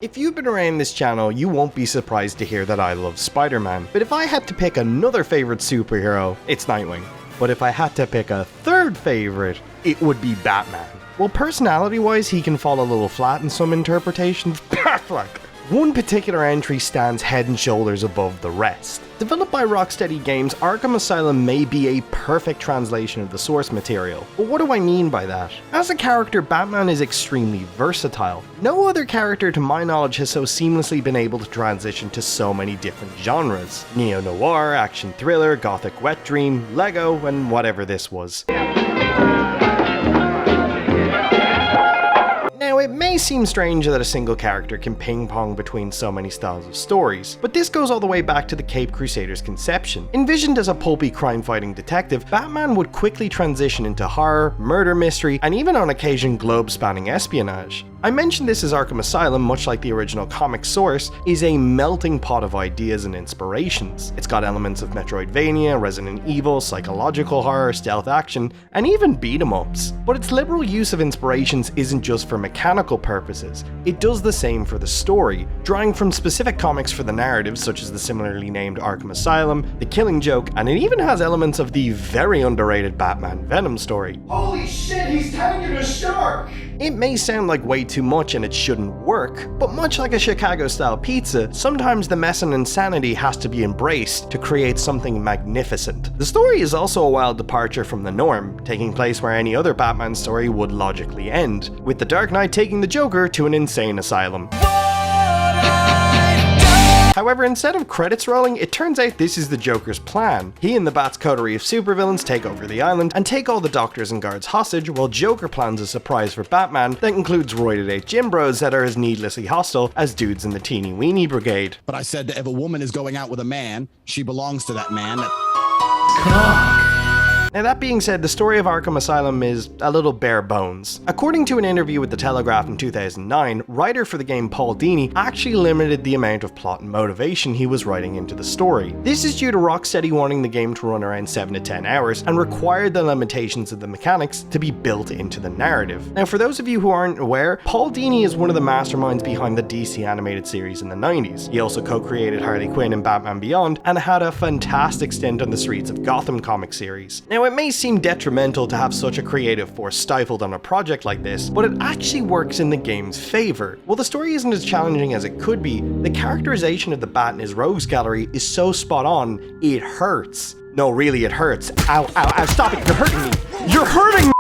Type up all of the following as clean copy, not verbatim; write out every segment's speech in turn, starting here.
If you've been around this channel, you won't be surprised to hear that I love Spider-Man. But if I had to pick another favorite superhero, it's Nightwing. But if I had to pick a third favorite, it would be Batman. Well, personality-wise, he can fall a little flat in some interpretations, but like, one particular entry stands head and shoulders above the rest. Developed by Rocksteady Games, Arkham Asylum may be a perfect translation of the source material. But what do I mean by that? As a character, Batman is extremely versatile. No other character to my knowledge has so seamlessly been able to transition to so many different genres. Neo-noir, action thriller, gothic wet dream, Lego, and whatever this was. Now, it may seem strange that a single character can ping-pong between so many styles of stories, but this goes all the way back to the Caped Crusader's conception. Envisioned as a pulpy crime-fighting detective, Batman would quickly transition into horror, murder mystery, and even on occasion globe-spanning espionage. I mentioned this as Arkham Asylum, much like the original comic source, is a melting pot of ideas and inspirations. It's got elements of Metroidvania, Resident Evil, psychological horror, stealth action, and even beat-em-ups. But its liberal use of inspirations isn't just for mechanical purposes, it does the same for the story, drawing from specific comics for the narrative such as the similarly named Arkham Asylum, The Killing Joke, and it even has elements of the very underrated Batman Venom story. Holy shit, he's tanking a shark! It may sound like way too much and it shouldn't work, but much like a Chicago-style pizza, sometimes the mess and insanity has to be embraced to create something magnificent. The story is also a wild departure from the norm, taking place where any other Batman story would logically end, with the Dark Knight taking the Joker to an insane asylum. However, instead of credits rolling, it turns out this is the Joker's plan. He and the Bat's coterie of supervillains take over the island and take all the doctors and guards hostage, while Joker plans a surprise for Batman that includes roided-out gym bros that are as needlessly hostile as dudes in the Teeny Weeny Brigade. But I said that if a woman is going out with a man, she belongs to that man. Now, that being said, the story of Arkham Asylum is a little bare bones. According to an interview with The Telegraph in 2009, writer for the game Paul Dini actually limited the amount of plot and motivation he was writing into the story. This is due to Rocksteady wanting the game to run around 7 to 10 hours and required the limitations of the mechanics to be built into the narrative. Now, for those of you who aren't aware, Paul Dini is one of the masterminds behind the DC animated series in the 90s. He also co-created Harley Quinn and Batman Beyond and had a fantastic stint on the streets of Gotham comic series. Now, it may seem detrimental to have such a creative force stifled on a project like this, but it actually works in the game's favor. While the story isn't as challenging as it could be, the characterization of the Bat in his rogues gallery is so spot on, it hurts. No, really, it hurts. Ow, ow, ow, stop it, you're hurting me! You're hurting me!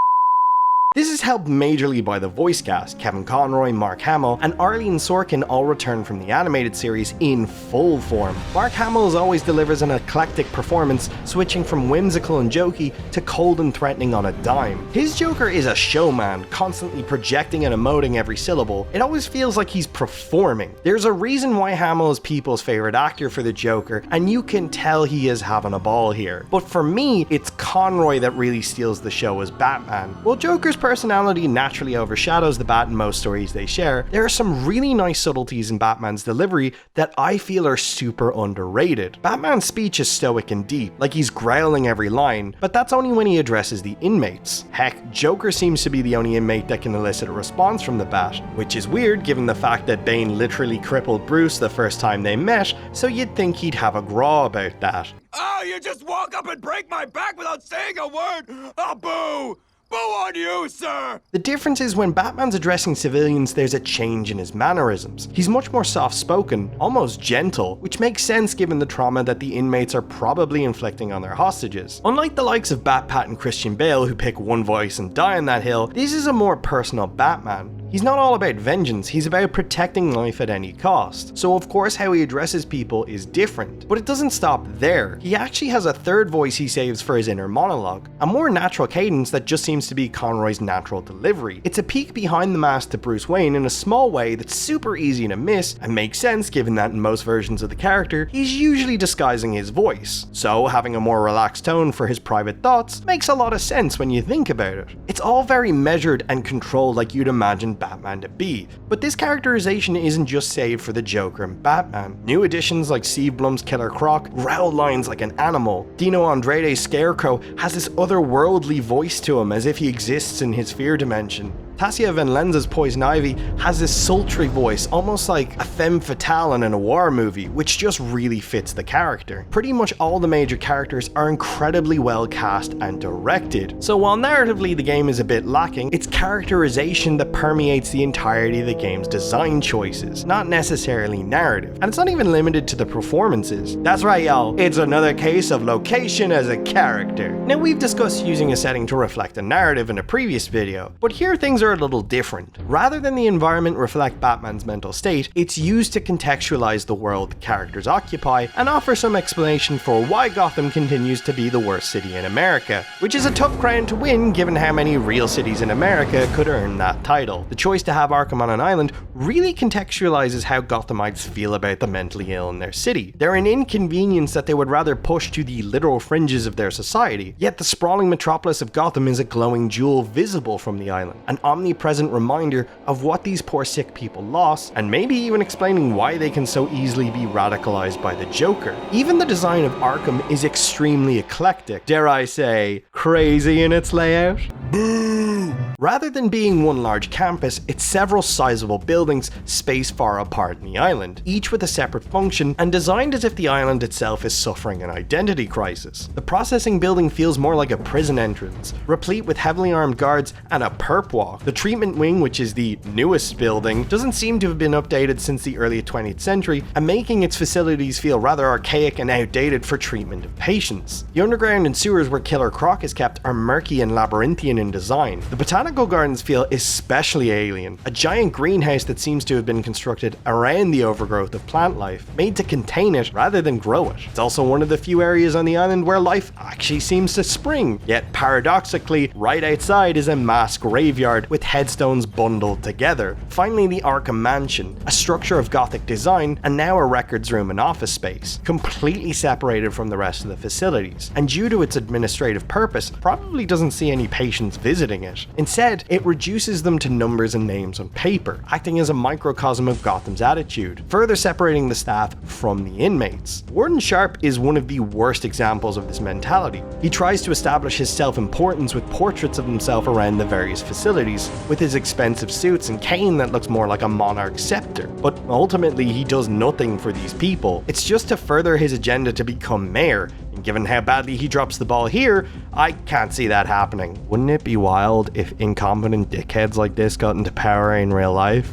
This is helped majorly by the voice cast. Kevin Conroy, Mark Hamill, and Arlene Sorkin all return from the animated series in full form. Mark Hamill always delivers an eclectic performance, switching from whimsical and jokey to cold and threatening on a dime. His Joker is a showman, constantly projecting and emoting every syllable. It always feels like he's performing. There's a reason why Hamill is people's favorite actor for the Joker, and you can tell he is having a ball here. But for me, it's Conroy that really steals the show as Batman. While Joker's personality naturally overshadows the Bat in most stories they share, there are some really nice subtleties in Batman's delivery that I feel are super underrated. Batman's speech is stoic and deep, like he's growling every line, but that's only when he addresses the inmates. Heck, Joker seems to be the only inmate that can elicit a response from the Bat, which is weird given the fact that Bane literally crippled Bruce the first time they met, so you'd think he'd have a graw about that. Oh, you just walk up and break my back without saying a word? Oh, boo! Boo on you, sir! The difference is when Batman's addressing civilians, there's a change in his mannerisms. He's much more soft-spoken, almost gentle, which makes sense given the trauma that the inmates are probably inflicting on their hostages. Unlike the likes of Bat-Pat and Christian Bale, who pick one voice and die on that hill, this is a more personal Batman. He's not all about vengeance, he's about protecting life at any cost. So of course how he addresses people is different, but it doesn't stop there. He actually has a third voice he saves for his inner monologue, a more natural cadence that just seems to be Conroy's natural delivery. It's a peek behind the mask to Bruce Wayne in a small way that's super easy to miss and makes sense given that in most versions of the character, he's usually disguising his voice. So having a more relaxed tone for his private thoughts makes a lot of sense when you think about it. It's all very measured and controlled like you'd imagine Batman to be, but this characterization isn't just saved for the Joker and Batman. New additions like Steve Blum's Killer Croc growl lines like an animal. Dino Andrade's Scarecrow has this otherworldly voice to him as if he exists in his fear dimension. Tassia Venlenza's Poison Ivy has this sultry voice, almost like a femme fatale in a noir movie, which just really fits the character. Pretty much all the major characters are incredibly well cast and directed, so while narratively the game is a bit lacking, it's characterization that permeates the entirety of the game's design choices, not necessarily narrative. And it's not even limited to the performances. That's right, y'all, it's another case of location as a character. Now, we've discussed using a setting to reflect a narrative in a previous video, but here things are a little different. Rather than the environment reflect Batman's mental state, it's used to contextualize the world the characters occupy and offer some explanation for why Gotham continues to be the worst city in America, which is a tough ground to win given how many real cities in America could earn that title. The choice to have Arkham on an island really contextualizes how Gothamites feel about the mentally ill in their city. They're an inconvenience that they would rather push to the literal fringes of their society, yet the sprawling metropolis of Gotham is a glowing jewel visible from the island, an omnipresent reminder of what these poor sick people lost, and maybe even explaining why they can so easily be radicalized by the Joker. Even the design of Arkham is extremely eclectic, dare I say, crazy in its layout. Boo! Rather than being one large campus, it's several sizable buildings spaced far apart in the island, each with a separate function and designed as if the island itself is suffering an identity crisis. The processing building feels more like a prison entrance, replete with heavily armed guards and a perp walk. The treatment wing, which is the newest building, doesn't seem to have been updated since the early 20th century, and making its facilities feel rather archaic and outdated for treatment of patients. The underground and sewers where Killer Croc is kept are murky and labyrinthian in design. The botanical gardens feel especially alien, a giant greenhouse that seems to have been constructed around the overgrowth of plant life, made to contain it rather than grow it. It's also one of the few areas on the island where life actually seems to spring, yet paradoxically, right outside is a mass graveyard with headstones bundled together. Finally, the Arkham Mansion, a structure of Gothic design and now a records room and office space, completely separated from the rest of the facilities, and due to its administrative purpose, probably doesn't see any patients visiting it. Instead, it reduces them to numbers and names on paper, acting as a microcosm of Gotham's attitude, further separating the staff from the inmates. Warden Sharp is one of the worst examples of this mentality. He tries to establish his self-importance with portraits of himself around the various facilities, with his expensive suits and cane that looks more like a monarch's scepter. But ultimately, he does nothing for these people. It's just to further his agenda to become mayor, and given how badly he drops the ball here, I can't see that happening. Wouldn't it be wild if incompetent dickheads like this got into power in real life?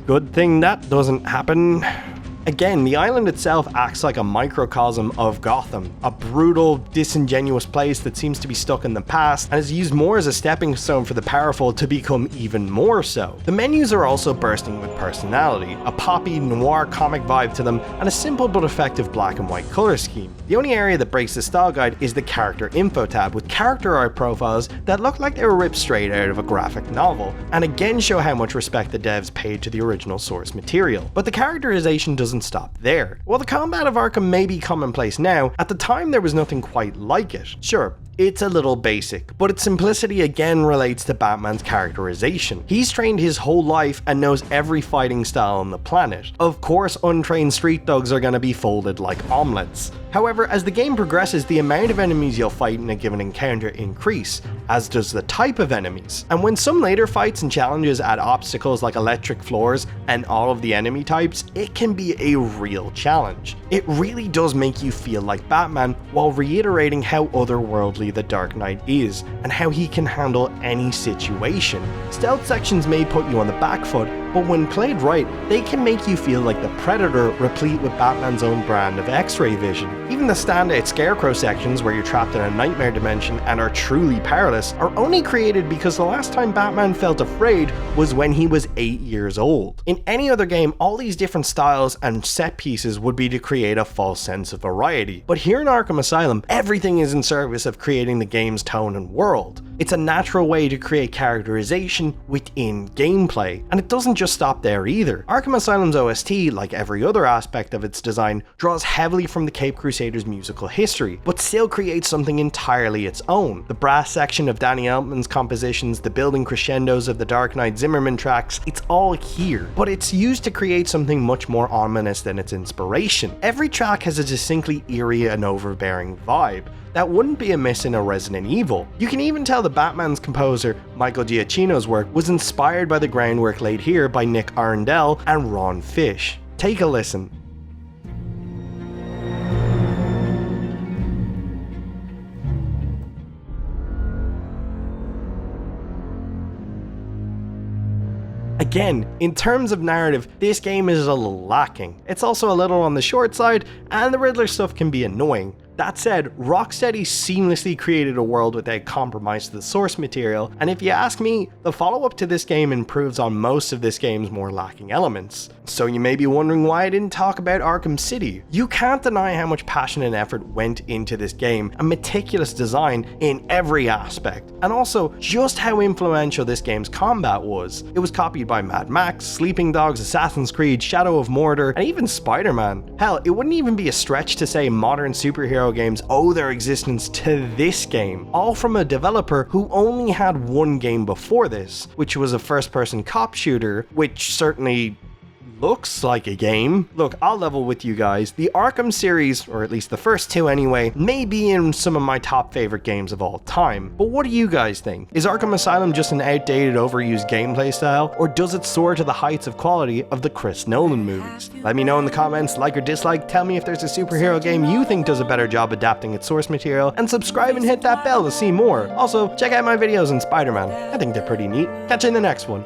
Good thing that doesn't happen. Again, the island itself acts like a microcosm of Gotham, a brutal, disingenuous place that seems to be stuck in the past and is used more as a stepping stone for the powerful to become even more so. The menus are also bursting with personality, a poppy, noir comic vibe to them, and a simple but effective black and white color scheme. The only area that breaks the style guide is the character info tab, with character art profiles that look like they were ripped straight out of a graphic novel, and again show how much respect the devs paid to the original source material. But the characterization doesn't stop there. While the combat of Arkham may be commonplace now, at the time there was nothing quite like it. Sure, it's a little basic, but its simplicity again relates to Batman's characterization. He's trained his whole life and knows every fighting style on the planet. Of course, untrained street thugs are going to be folded like omelets. However, as the game progresses, the amount of enemies you'll fight in a given encounter increase, as does the type of enemies. And when some later fights and challenges add obstacles like electric floors and all of the enemy types, it can be a real challenge. It really does make you feel like Batman while reiterating how otherworldly the Dark Knight is and how he can handle any situation. Stealth sections may put you on the back foot, but when played right, they can make you feel like the Predator replete with Batman's own brand of X-ray vision. Even the standout Scarecrow sections where you're trapped in a nightmare dimension and are truly powerless are only created because the last time Batman felt afraid was when he was 8 years old. In any other game, all these different styles and set pieces would be to create a false sense of variety. But here in Arkham Asylum, everything is in service of creating the game's tone and world. It's a natural way to create characterization within gameplay, and it doesn't just stop there either. Arkham Asylum's OST, like every other aspect of its design, draws heavily from the Cape Crusaders' musical history, but still creates something entirely its own. The brass section of Danny Elfman's compositions, the building crescendos of the Dark Knight Zimmerman tracks, it's all here, but it's used to create something much more ominous than its inspiration. Every track has a distinctly eerie and overbearing vibe, that wouldn't be amiss in a Resident Evil. You can even tell the Batman's composer, Michael Giacchino's work, was inspired by the groundwork laid here by Nick Arndell and Ron Fish. Take a listen. Again, in terms of narrative, this game is a little lacking. It's also a little on the short side, and the Riddler stuff can be annoying. That said, Rocksteady seamlessly created a world without compromise to the source material, and if you ask me, the follow-up to this game improves on most of this game's more lacking elements. So you may be wondering why I didn't talk about Arkham City. You can't deny how much passion and effort went into this game, and meticulous design in every aspect, and also just how influential this game's combat was. It was copied by Mad Max, Sleeping Dogs, Assassin's Creed, Shadow of Mordor, and even Spider-Man. Hell, it wouldn't even be a stretch to say modern superhero games owe their existence to this game, all from a developer who only had one game before this, which was a first-person cop shooter, which certainly looks like a game. Look, I'll level with you guys. The Arkham series, or at least the first two anyway, may be in some of my top favorite games of all time. But what do you guys think? Is Arkham Asylum just an outdated, overused gameplay style, or does it soar to the heights of quality of the Chris Nolan movies? Let me know in the comments, like or dislike, tell me if there's a superhero game you think does a better job adapting its source material, and subscribe and hit that bell to see more. Also, check out my videos on Spider-Man. I think they're pretty neat. Catch you in the next one.